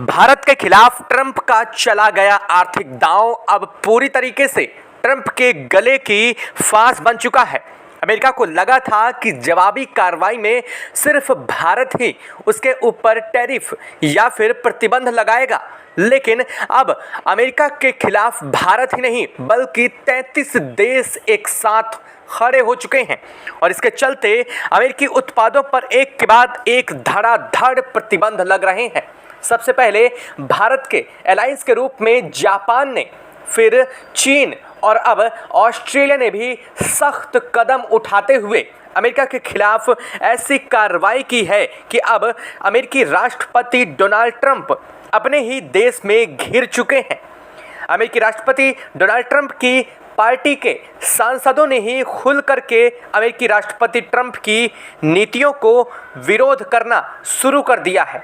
भारत के खिलाफ ट्रंप का चला गया आर्थिक दांव अब पूरी तरीके से ट्रंप के गले की फांस बन चुका है। अमेरिका को लगा था कि जवाबी कार्रवाई में सिर्फ भारत ही उसके ऊपर टैरिफ या फिर प्रतिबंध लगाएगा, लेकिन अब अमेरिका के खिलाफ भारत ही नहीं बल्कि 33 देश एक साथ खड़े हो चुके हैं और इसके चलते अमेरिकी उत्पादों पर एक के बाद एक धड़ाधड़ प्रतिबंध लग रहे हैं। सबसे पहले भारत के अलायंस के रूप में जापान ने, फिर चीन और अब ऑस्ट्रेलिया ने भी सख्त कदम उठाते हुए अमेरिका के खिलाफ ऐसी कार्रवाई की है कि अब अमेरिकी राष्ट्रपति डोनाल्ड ट्रंप अपने ही देश में घिर चुके हैं। अमेरिकी राष्ट्रपति डोनाल्ड ट्रंप की पार्टी के सांसदों ने ही खुल करके अमेरिकी राष्ट्रपति ट्रंप की नीतियों को विरोध करना शुरू कर दिया है।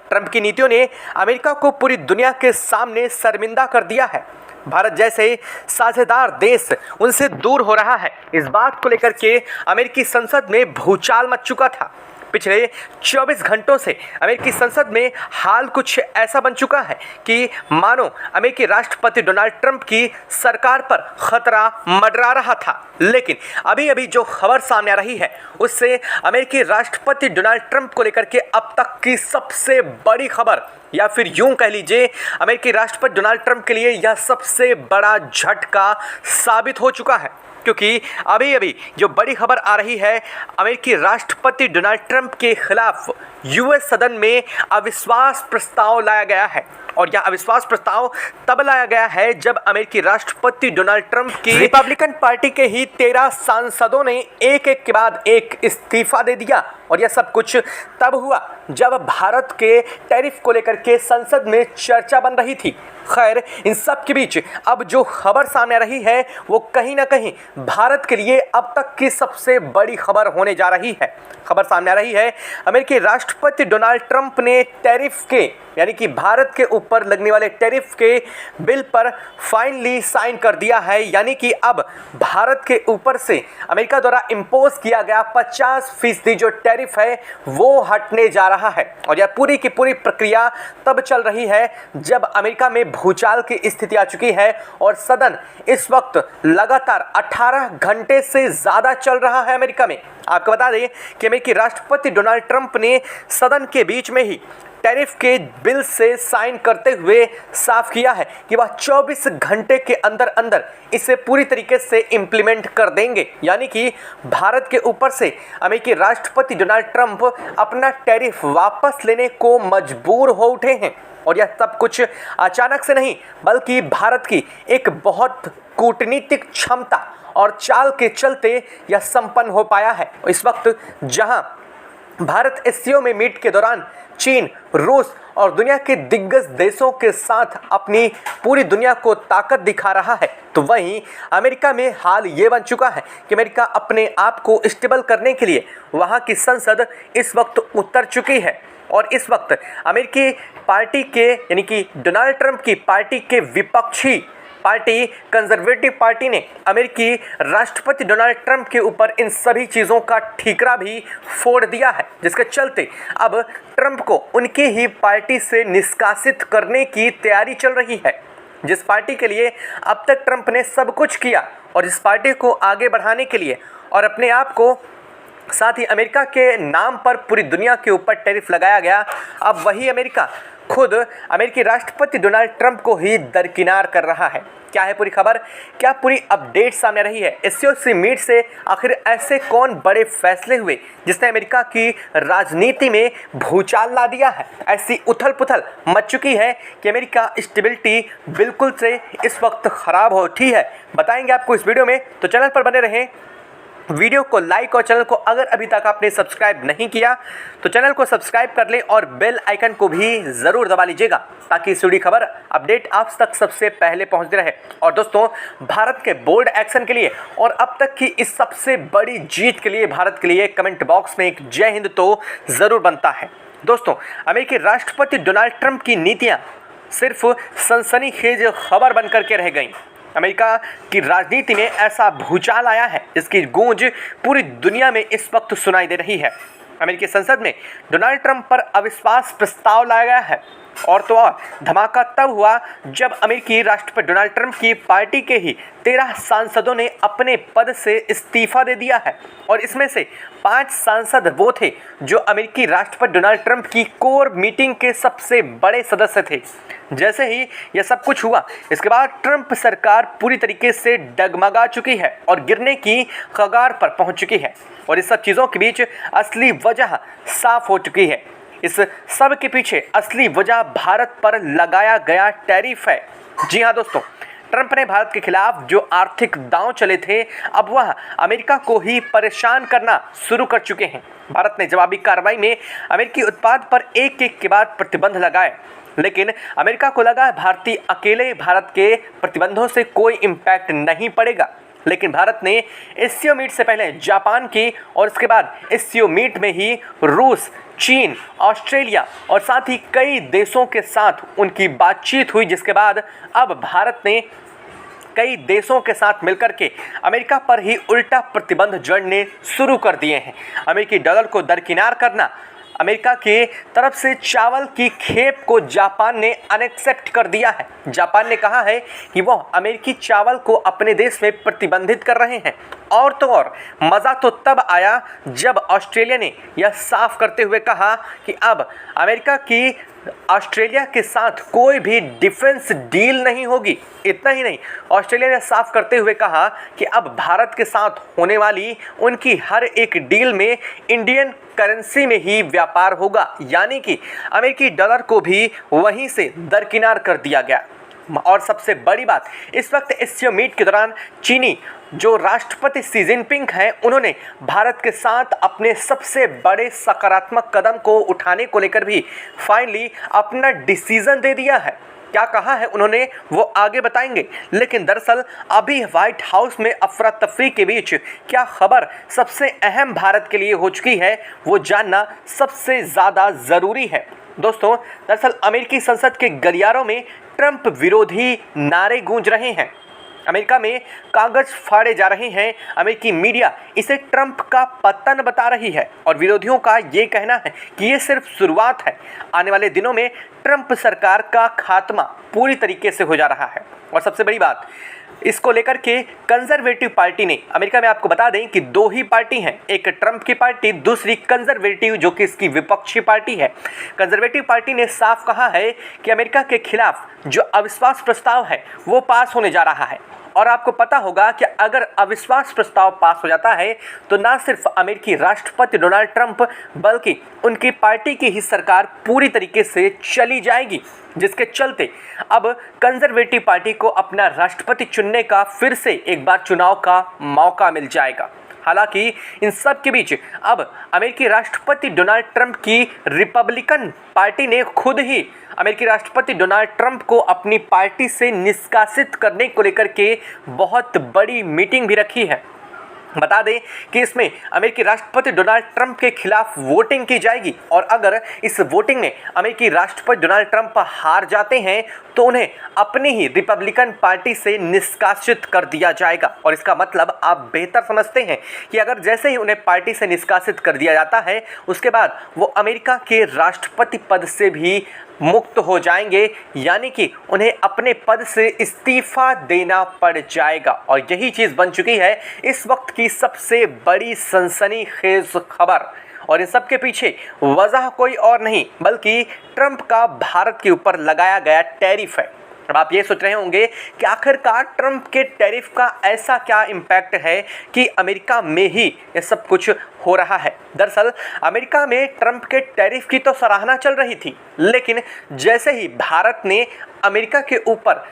ट्रंप की नीतियों ने अमेरिका को पूरी दुनिया के सामने शर्मिंदा कर दिया है। भारत जैसे साझेदार देश उनसे दूर हो रहा है। इस बात को लेकर के अमेरिकी संसद में भूचाल मच चुका था। पिछले 24 घंटों से अमेरिकी संसद में हाल कुछ ऐसा बन चुका है कि मानो अमेरिकी राष्ट्रपति डोनाल्ड ट्रंप की सरकार पर खतरा मंडरा रहा था। लेकिन अभी अभी जो खबर सामने आ रही है उससे अमेरिकी राष्ट्रपति डोनाल्ड ट्रंप को लेकर के अब तक की सबसे बड़ी खबर, या फिर यूं कह लीजिए अमेरिकी राष्ट्रपति डोनाल्ड ट्रंप के लिए यह सबसे बड़ा झटका साबित हो चुका है। क्योंकि अभी अभी जो बड़ी खबर आ रही है, अमेरिकी राष्ट्रपति डोनाल्ड ट्रंप के खिलाफ यूएस सदन में अविश्वास प्रस्ताव लाया गया है और यह अविश्वास प्रस्ताव तब लाया गया है जब अमेरिकी राष्ट्रपति डोनाल्ड ट्रंप की रिपब्लिकन पार्टी के ही 13 सांसदों ने एक एक के बाद एक इस्तीफा दे दिया। और यह सब कुछ तब हुआ जब भारत के टैरिफ को लेकर के संसद में चर्चा बन रही थी। खैर, इन सब के बीच अब जो खबर सामने आ रही है वो कहीं ना कहीं भारत के लिए अब तक की सबसे बड़ी खबर होने जा रही है। खबर सामने आ रही है, अमेरिकी राष्ट्रपति डोनाल्ड ट्रंप ने टैरिफ के यानी कि भारत के ऊपर लगने वाले टैरिफ के बिल पर फाइनली साइन कर दिया है। यानी कि अब भारत के ऊपर से अमेरिका द्वारा इम्पोज किया गया 50% जो टैरिफ है वो हटने जा रहा है। और यह पूरी की पूरी प्रक्रिया तब चल रही है जब अमेरिका में भूचाल की स्थिति आ चुकी है और सदन इस वक्त लगातार 18 घंटे से ज़्यादा चल रहा है अमेरिका में। आपको बता दें कि अमेरिकी राष्ट्रपति डोनाल्ड ट्रंप ने सदन के बीच में ही टैरिफ के बिल से साइन करते हुए साफ किया है कि वह 24 घंटे के अंदर अंदर इसे पूरी तरीके से इम्प्लीमेंट कर देंगे। यानी कि भारत के ऊपर से अमेरिकी राष्ट्रपति डोनाल्ड ट्रंप अपना टैरिफ वापस लेने को मजबूर हो उठे हैं। और यह सब कुछ अचानक से नहीं बल्कि भारत की एक बहुत कूटनीतिक क्षमता और चाल के चलते यह संपन्न हो पाया है। इस वक्त जहां भारत एससीओ में मीट के दौरान चीन, रूस और दुनिया के दिग्गज देशों के साथ अपनी पूरी दुनिया को ताकत दिखा रहा है, तो वहीं अमेरिका में हाल ये बन चुका है कि अमेरिका अपने आप को स्टेबल करने के लिए वहां की संसद इस वक्त उतर चुकी है। और इस वक्त अमेरिकी पार्टी के यानी कि डोनाल्ड ट्रंप की पार्टी के विपक्षी पार्टी कंजर्वेटिव पार्टी ने अमेरिकी राष्ट्रपति डोनाल्ड ट्रंप के ऊपर इन सभी चीज़ों का ठीकरा भी फोड़ दिया है, जिसके चलते अब ट्रंप को उनकी ही पार्टी से निष्कासित करने की तैयारी चल रही है। जिस पार्टी के लिए अब तक ट्रंप ने सब कुछ किया और जिस पार्टी को आगे बढ़ाने के लिए और अपने आप को साथ ही अमेरिका के नाम पर पूरी दुनिया के ऊपर टैरिफ लगाया गया, अब वही अमेरिका खुद अमेरिकी राष्ट्रपति डोनाल्ड ट्रंप को ही दरकिनार कर रहा है। क्या है पूरी खबर, क्या पूरी अपडेट सामने रही है, एससीओ मीट से आखिर ऐसे कौन बड़े फैसले हुए जिसने अमेरिका की राजनीति में भूचाल ला दिया है। ऐसी उथल पुथल मच चुकी है कि अमेरिका स्टेबिलिटी बिल्कुल से इस वक्त ख़राब हो उठी है। बताएंगे आपको इस वीडियो में, तो चैनल पर बने रहें, वीडियो को लाइक और चैनल को अगर अभी तक आपने सब्सक्राइब नहीं किया तो चैनल को सब्सक्राइब कर लें और बेल आइकन को भी ज़रूर दबा लीजिएगा ताकि इस जुड़ी खबर अपडेट आप तक सबसे पहले पहुंचती रहे। और दोस्तों, भारत के बोल्ड एक्शन के लिए और अब तक की इस सबसे बड़ी जीत के लिए भारत के लिए कमेंट बॉक्स में एक जय हिंद तो ज़रूर बनता है। दोस्तों, अमेरिकी राष्ट्रपति डोनाल्ड ट्रंप की नीतियाँ सिर्फ सनसनीखेज खबर बन करके रह गईं। अमेरिका की राजनीति में ऐसा भूचाल आया है जिसकी गूंज पूरी दुनिया में इस वक्त सुनाई दे रही है। अमेरिकी संसद में डोनाल्ड ट्रंप पर अविश्वास प्रस्ताव लाया गया है और तो और धमाका तब हुआ जब अमेरिकी राष्ट्रपति डोनाल्ड ट्रंप की पार्टी के ही 13 सांसदों ने अपने पद से इस्तीफा दे दिया है और इसमें से 5 सांसद वो थे जो अमेरिकी राष्ट्रपति डोनाल्ड ट्रंप की कोर मीटिंग के सबसे बड़े सदस्य थे। जैसे ही यह सब कुछ हुआ, इसके बाद ट्रंप सरकार पूरी तरीके से डगमगा चुकी है और गिरने की कगार पर पहुंच चुकी है और इस सब चीज़ों के बीच असली वजह साफ हो चुकी है। इस सब के पीछे असली वजह भारत पर लगाया गया टैरिफ है। जी हाँ दोस्तों, ट्रंप ने भारत के खिलाफ जो आर्थिक दांव चले थे, अब वह अमेरिका को ही परेशान करना शुरू कर चुके हैं। भारत ने जवाबी कार्रवाई में अमेरिकी उत्पाद पर एक एक के बाद प्रतिबंध लगाए, लेकिन अमेरिका को लगा भारतीय अकेले भारत के प्रतिबंधों से कोई इम्पैक्ट नहीं पड़ेगा। लेकिन भारत ने एससीओ मीट से पहले जापान की और इसके बाद एससीओ मीट में ही रूस, चीन, ऑस्ट्रेलिया और साथ ही कई देशों के साथ उनकी बातचीत हुई, जिसके बाद अब भारत ने कई देशों के साथ मिलकर के अमेरिका पर ही उल्टा प्रतिबंध जड़ने शुरू कर दिए हैं। अमेरिकी डॉलर को दरकिनार करना, अमेरिका के तरफ से चावल की खेप को जापान ने अनएक्सेप्ट कर दिया है। जापान ने कहा है कि वह अमेरिकी चावल को अपने देश में प्रतिबंधित कर रहे हैं। और तो और मज़ा तो तब आया जब ऑस्ट्रेलिया ने यह साफ करते हुए कहा कि अब अमेरिका की ऑस्ट्रेलिया के साथ कोई भी डिफेंस डील नहीं होगी। इतना ही नहीं, ऑस्ट्रेलिया ने साफ करते हुए कहा कि अब भारत के साथ होने वाली उनकी हर एक डील में इंडियन करेंसी में ही व्यापार होगा, यानी कि अमेरिकी डॉलर को भी वहीं से दरकिनार कर दिया गया। और सबसे बड़ी बात, इस वक्त एससीओ मीट के दौरान चीनी जो राष्ट्रपति शी जिनपिंग हैं, उन्होंने भारत के साथ अपने सबसे बड़े सकारात्मक कदम को उठाने को लेकर भी फाइनली अपना डिसीजन दे दिया है। क्या कहा है उन्होंने वो आगे बताएंगे, लेकिन दरअसल अभी व्हाइट हाउस में अफरा तफरी के बीच क्या खबर सबसे अहम भारत के लिए हो चुकी है, वो जानना सबसे ज़्यादा ज़रूरी है। दोस्तों, दरअसल अमेरिकी संसद के गलियारों में ट्रंप विरोधी नारे गूंज रहे हैं। अमेरिका में कागज फाड़े जा रहे हैं। अमेरिकी मीडिया इसे ट्रंप का पतन बता रही है और विरोधियों का ये कहना है कि ये सिर्फ शुरुआत है। आने वाले दिनों में ट्रंप सरकार का खात्मा पूरी तरीके से हो जा रहा है। और सबसे बड़ी बात, इसको लेकर के कंजर्वेटिव पार्टी ने, अमेरिका में आपको बता दें कि 2 ही पार्टी हैं, एक ट्रंप की पार्टी, दूसरी कंजर्वेटिव जो कि इसकी विपक्षी पार्टी है। कंजर्वेटिव पार्टी ने साफ कहा है कि अमेरिका के खिलाफ जो अविश्वास प्रस्ताव है वो पास होने जा रहा है। और आपको पता होगा कि अगर अविश्वास प्रस्ताव पास हो जाता है तो ना सिर्फ अमेरिकी राष्ट्रपति डोनाल्ड ट्रंप बल्कि उनकी पार्टी की ही सरकार पूरी तरीके से चली जाएगी, जिसके चलते अब कंजर्वेटिव पार्टी को अपना राष्ट्रपति चुनने का फिर से एक बार चुनाव का मौका मिल जाएगा। हालांकि इन सब के बीच अब अमेरिकी राष्ट्रपति डोनाल्ड ट्रंप की रिपब्लिकन पार्टी ने खुद ही अमेरिकी राष्ट्रपति डोनाल्ड ट्रंप को अपनी पार्टी से निष्कासित करने को लेकर के बहुत बड़ी मीटिंग भी रखी है। बता दें कि इसमें अमेरिकी राष्ट्रपति डोनाल्ड ट्रंप के खिलाफ वोटिंग की जाएगी और अगर इस वोटिंग में अमेरिकी राष्ट्रपति डोनाल्ड ट्रंप हार जाते हैं तो उन्हें अपनी ही रिपब्लिकन पार्टी से निष्कासित कर दिया जाएगा। और इसका मतलब आप बेहतर समझते हैं कि अगर जैसे ही उन्हें पार्टी से निष्कासित कर दिया जाता है उसके बाद वो अमेरिका के राष्ट्रपति पद से भी मुक्त हो जाएंगे, यानी कि उन्हें अपने पद से इस्तीफा देना पड़ जाएगा। और यही चीज़ बन चुकी है इस वक्त की सबसे बड़ी सनसनीखेज खबर। और इन सब के पीछे वजह कोई और नहीं बल्कि ट्रंप का भारत के ऊपर लगाया गया टैरिफ है। अब आप ये सोच रहे होंगे कि आखिरकार ट्रंप के टैरिफ का ऐसा क्या इम्पैक्ट है कि अमेरिका में ही ये सब कुछ हो रहा है। दरअसल अमेरिका में ट्रंप के टैरिफ की तो सराहना चल रही थी, लेकिन जैसे ही भारत ने अमेरिका के ऊपर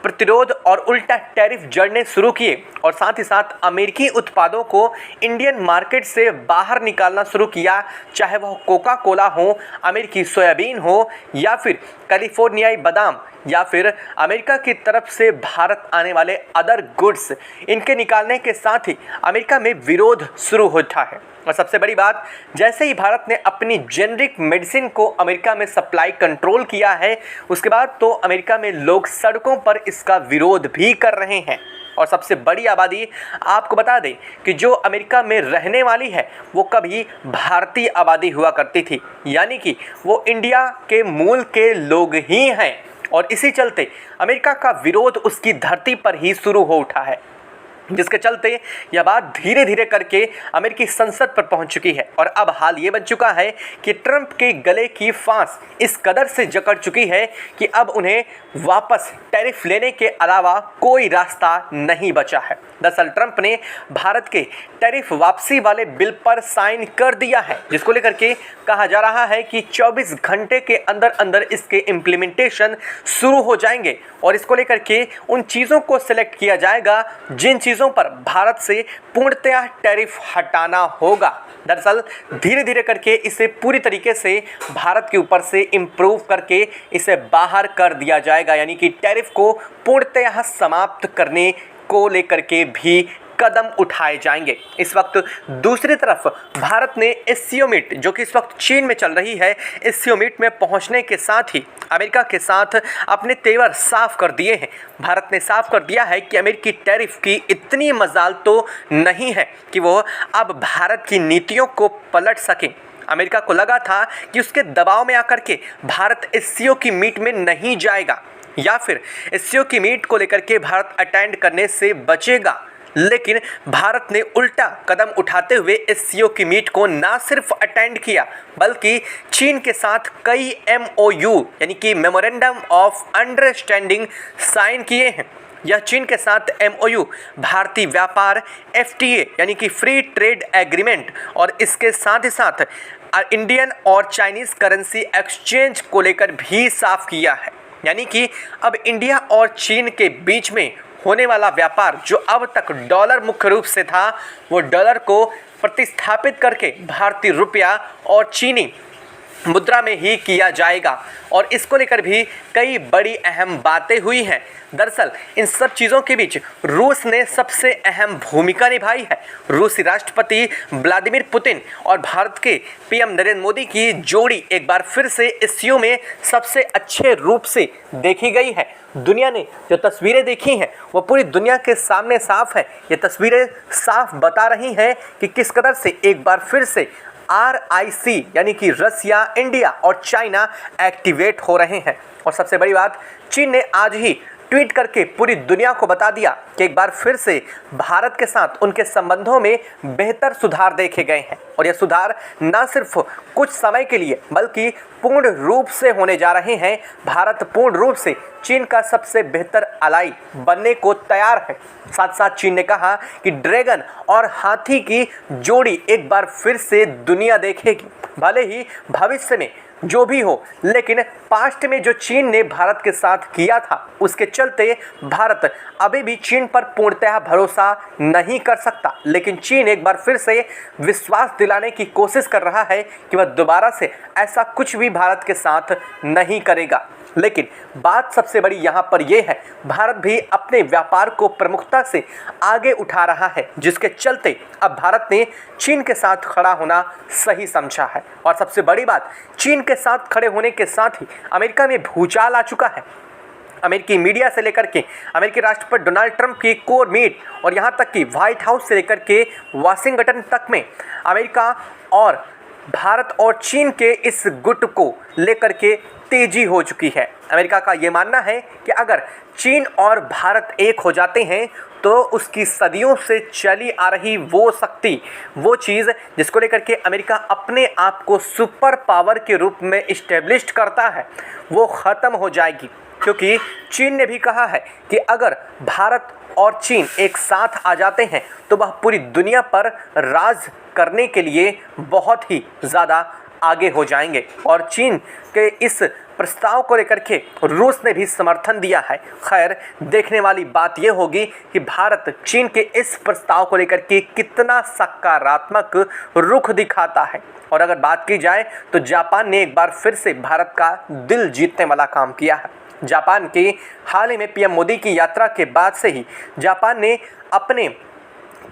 प्रतिरोध और उल्टा टैरिफ जड़ने शुरू किए और साथ ही साथ अमेरिकी उत्पादों को इंडियन मार्केट से बाहर निकालना शुरू किया, चाहे वह कोका कोला हो, अमेरिकी सोयाबीन हो या फिर कैलिफोर्नियाई बादाम या फिर अमेरिका की तरफ से भारत आने वाले अदर गुड्स, इनके निकालने के साथ ही अमेरिका में विरोध शुरू होता है। और सबसे बड़ी बात, जैसे ही भारत ने अपनी जेनरिक मेडिसिन को अमेरिका में सप्लाई कंट्रोल किया है उसके बाद तो अमेरिका में लोग सड़कों पर इसका विरोध भी कर रहे हैं। और सबसे बड़ी आबादी आपको बता दें कि जो अमेरिका में रहने वाली है वो कभी भारतीय आबादी हुआ करती थी, यानी कि वो इंडिया के मूल के लोग ही हैं। और इसी चलते अमेरिका का विरोध उसकी धरती पर ही शुरू हो उठा है, जिसके चलते यह बात धीरे धीरे करके अमेरिकी संसद पर पहुंच चुकी है। और अब हाल ये बन चुका है कि ट्रंप के गले की फांस इस कदर से जकड़ चुकी है कि अब उन्हें वापस टैरिफ लेने के अलावा कोई रास्ता नहीं बचा है। दरअसल ट्रंप ने भारत के टैरिफ वापसी वाले बिल पर साइन कर दिया है, जिसको लेकर के कहा जा रहा है कि 24 घंटे के अंदर अंदर इसके इम्प्लीमेंटेशन शुरू हो जाएंगे और इसको लेकर के उन चीज़ों को सिलेक्ट किया जाएगा जिन चीज़ों पर भारत से पूर्णतः टैरिफ हटाना होगा। दरअसल धीरे धीरे करके इसे पूरी तरीके से भारत के ऊपर से इम्प्रूव करके इसे बाहर कर दिया जाएगा, यानी कि टैरिफ को पूर्णतः समाप्त करने को लेकर के भी कदम उठाए जाएंगे। इस वक्त दूसरी तरफ भारत ने एससीओ मीट, जो कि इस वक्त चीन में चल रही है, एससीओ मीट में पहुंचने के साथ ही अमेरिका के साथ अपने तेवर साफ कर दिए हैं। भारत ने साफ कर दिया है कि अमेरिकी टैरिफ की इतनी मजाल तो नहीं है कि वो अब भारत की नीतियों को पलट सके। अमेरिका को लगा था कि उसके दबाव में आकर के भारत एससीओ की मीट में नहीं जाएगा या फिर एससीओ की मीट को लेकर के भारत अटेंड करने से बचेगा, लेकिन भारत ने उल्टा कदम उठाते हुए एससीओ की मीट को ना सिर्फ अटेंड किया बल्कि चीन के साथ कई एमओयू यानी कि मेमोरेंडम ऑफ अंडरस्टैंडिंग साइन किए हैं। यह चीन के साथ एमओयू भारतीय व्यापार एफटीए यानी कि फ्री ट्रेड एग्रीमेंट और इसके साथ ही साथ इंडियन और चाइनीज़ करेंसी एक्सचेंज को लेकर भी साफ किया है, यानी कि अब इंडिया और चीन के बीच में होने वाला व्यापार जो अब तक डॉलर मुख्य रूप से था, वो डॉलर को प्रतिस्थापित करके भारतीय रुपया और चीनी मुद्रा में ही किया जाएगा। और इसको लेकर भी कई बड़ी अहम बातें हुई हैं। दरअसल इन सब चीज़ों के बीच रूस ने सबसे अहम भूमिका निभाई है। रूसी राष्ट्रपति व्लादिमीर पुतिन और भारत के पीएम नरेंद्र मोदी की जोड़ी एक बार फिर से एससीओ में सबसे अच्छे रूप से देखी गई है। दुनिया ने जो तस्वीरें देखी हैं वो पूरी दुनिया के सामने साफ है। ये तस्वीरें साफ बता रही हैं कि किस कदर से एक बार फिर से RIC यानी कि रसिया, इंडिया और चाइना एक्टिवेट हो रहे हैं। और सबसे बड़ी बात, चीन ने आज ही ट्वीट करके पूरी दुनिया को बता दिया कि एक बार फिर से भारत के साथ उनके संबंधों में बेहतर सुधार देखे गए हैं। और यह सुधार न सिर्फ कुछ समय के लिए बल्कि पूर्ण रूप से होने जा रहे हैं। भारत पूर्ण रूप से चीन का सबसे बेहतर अलाई बनने को तैयार है। साथ साथ चीन ने कहा कि ड्रैगन और हाथी की जोड़ी एक बार फिर से दुनिया देखेगी। भले ही भविष्य में जो भी हो, लेकिन पास्ट में जो चीन ने भारत के साथ किया था उसके चलते भारत अभी भी चीन पर पूर्णतः भरोसा नहीं कर सकता। लेकिन चीन एक बार फिर से विश्वास दिलाने की कोशिश कर रहा है कि वह दोबारा से ऐसा कुछ भी भारत के साथ नहीं करेगा। लेकिन बात सबसे बड़ी यहाँ पर यह है, भारत भी अपने व्यापार को प्रमुखता से आगे उठा रहा है, जिसके चलते अब भारत ने चीन के साथ खड़ा होना सही समझा है। और सबसे बड़ी बात, चीन के साथ खड़े होने के साथ ही अमेरिका में भूचाल आ चुका है। अमेरिकी मीडिया से लेकर के अमेरिकी राष्ट्रपति डोनाल्ड ट्रंप की कोर मीट और यहाँ तक कि व्हाइट हाउस से लेकर के वाशिंगटन तक में अमेरिका और भारत और चीन के इस गुट को लेकर के तेजी हो चुकी है। अमेरिका का ये मानना है कि अगर चीन और भारत एक हो जाते हैं तो उसकी सदियों से चली आ रही वो शक्ति, वो चीज़ जिसको लेकर के अमेरिका अपने आप को सुपर पावर के रूप में इस्टेब्लिश करता है, वो ख़त्म हो जाएगी। क्योंकि चीन ने भी कहा है कि अगर भारत और चीन एक साथ आ जाते हैं तो वह पूरी दुनिया पर राज करने के लिए बहुत ही ज़्यादा आगे हो जाएंगे। और चीन के इस प्रस्ताव को लेकर के रूस ने भी समर्थन दिया है। खैर, देखने वाली बात यह होगी कि भारत चीन के इस प्रस्ताव को लेकर के कितना सकारात्मक रुख दिखाता है। और अगर बात की जाए तो जापान ने एक बार फिर से भारत का दिल जीतने वाला काम किया है। जापान के हाल ही में पीएम मोदी की यात्रा के बाद से ही जापान ने अपने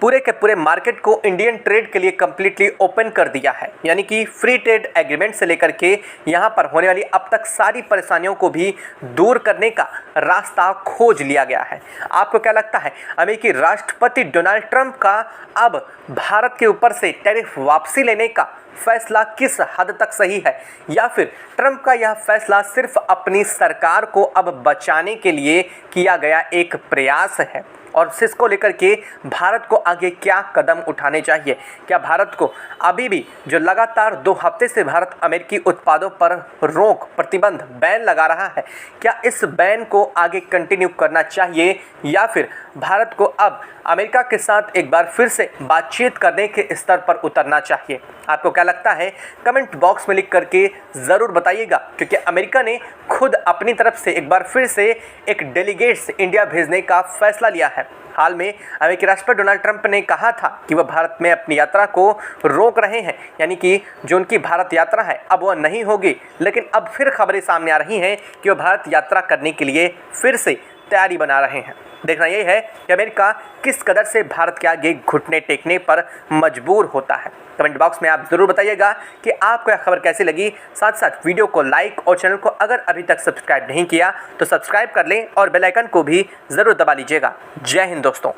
पूरे के पूरे मार्केट को इंडियन ट्रेड के लिए कम्प्लीटली ओपन कर दिया है, यानी कि फ्री ट्रेड एग्रीमेंट से लेकर के यहाँ पर होने वाली अब तक सारी परेशानियों को भी दूर करने का रास्ता खोज लिया गया है। आपको क्या लगता है, अमेरिकी राष्ट्रपति डोनाल्ड ट्रंप का अब भारत के ऊपर से टैरिफ वापसी लेने का फैसला किस हद तक सही है, या फिर ट्रंप का यह फैसला सिर्फ अपनी सरकार को अब बचाने के लिए किया गया एक प्रयास है? और इसको लेकर के भारत को आगे क्या कदम उठाने चाहिए? क्या भारत को अभी भी जो लगातार 2 हफ्ते से भारत अमेरिकी उत्पादों पर रोक, प्रतिबंध, बैन लगा रहा है, क्या इस बैन को आगे कंटिन्यू करना चाहिए, या फिर भारत को अब अमेरिका के साथ एक बार फिर से बातचीत करने के स्तर पर उतरना चाहिए? आपको क्या लगता है, कमेंट बॉक्स में लिख करके ज़रूर बताइएगा, क्योंकि अमेरिका ने खुद अपनी तरफ से एक बार फिर से एक डेलीगेट्स इंडिया भेजने का फैसला लिया है। हाल में अमेरिकी राष्ट्रपति डोनाल्ड ट्रंप ने कहा था कि वह भारत में अपनी यात्रा को रोक रहे हैं, यानी कि जो उनकी भारत यात्रा है अब वह नहीं होगी। लेकिन अब फिर खबरें सामने आ रही हैं कि वह भारत यात्रा करने के लिए फिर से तैयारी बना रहे हैं। देखना यही है कि अमेरिका किस कदर से भारत के आगे घुटने टेकने पर मजबूर होता है। कमेंट बॉक्स में आप ज़रूर बताइएगा कि आपको यह खबर कैसी लगी। साथ साथ वीडियो को लाइक और चैनल को अगर अभी तक सब्सक्राइब नहीं किया तो सब्सक्राइब कर लें और बेल आइकन को भी ज़रूर दबा लीजिएगा। जय हिंद दोस्तों।